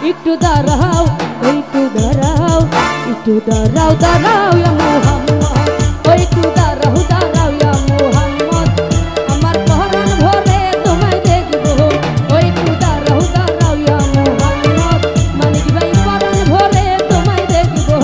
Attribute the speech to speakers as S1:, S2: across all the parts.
S1: একটু দাঁড়াও একটু দাঁড়াও একটু দাঁড়াও দাঁড়াও ইয়া মুহাম্মদ ও একটু দাঁড়াও দাঁড়াও ইয়া মুহাম্মদ আমার পরাণ ভরে তোমায় দেখবো ও একটু দাঁড়াও দাঁড়াও ইয়া মুহাম্মদ মানিক ভাই পরাণ ভরে তোমায় দেখবো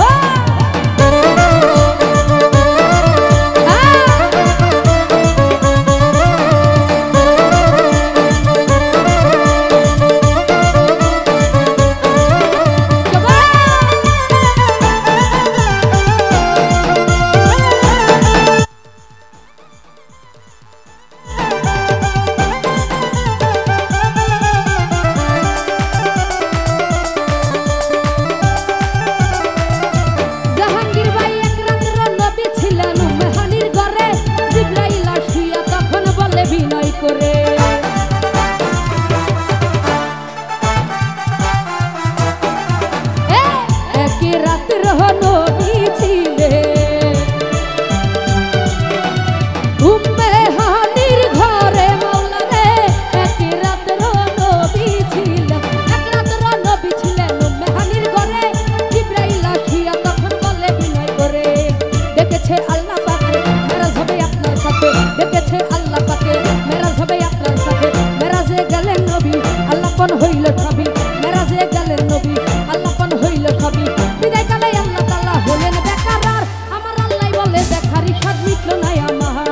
S1: হইল সবই মেরাজে গেলেন নবী আল্লাহ পান হইল সবই বিদায় কালে আল্লাহ তাআলা হলেন বেকার আর আমার আল্লাহ বলে বেকারি স্বাদ মিটল না আমার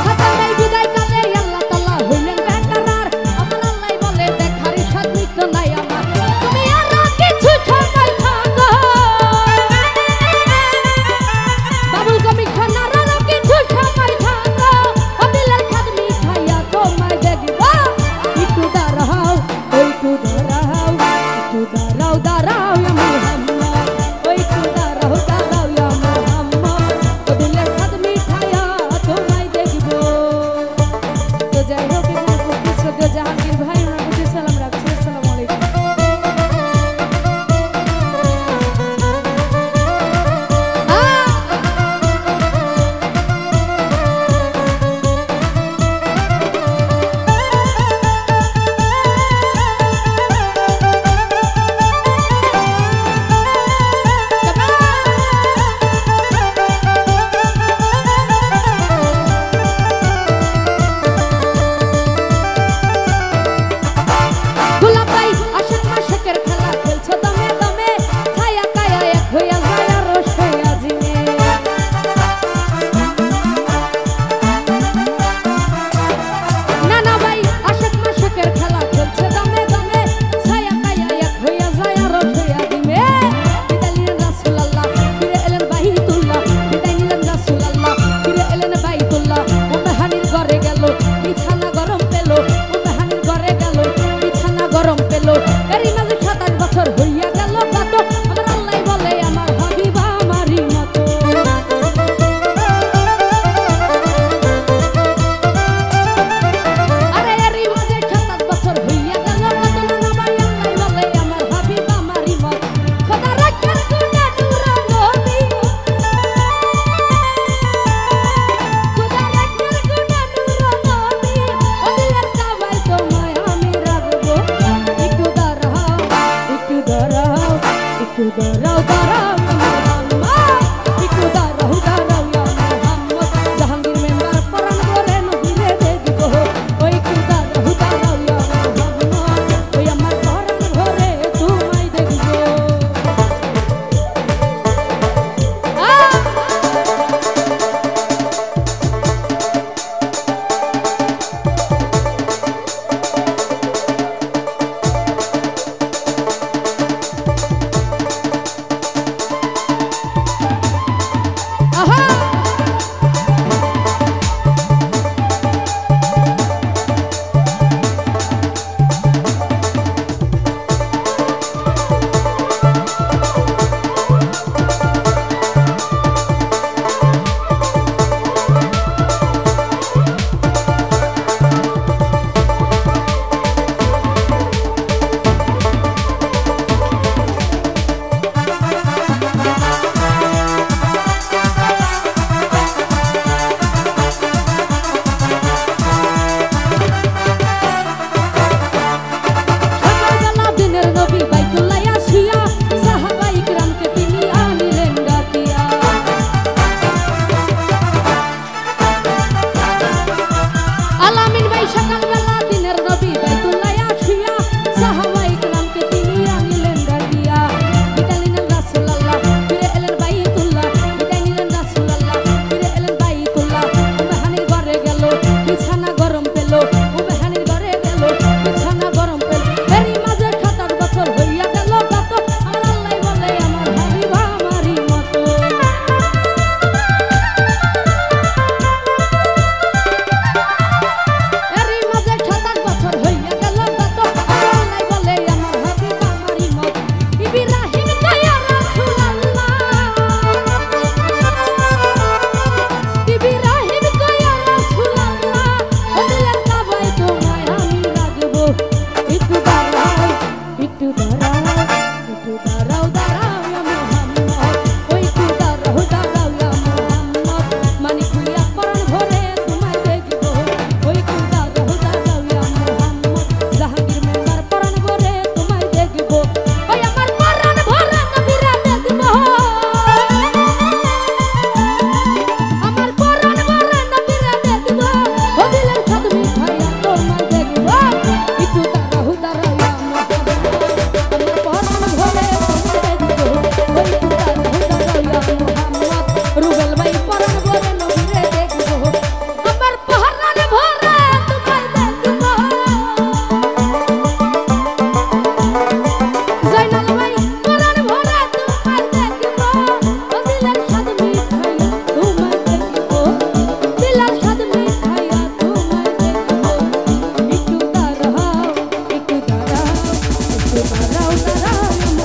S1: সাতাই বিদায় কালে আল্লাহ তাআলা হইলেন বেকার আর আমার আল্লাহ বলে বেকারি স্বাদ মিটল না আমার তুমি আর কিছু সময় থাকো বাবুল কমি খানার কিছু সময় থাকো দাঁড়াও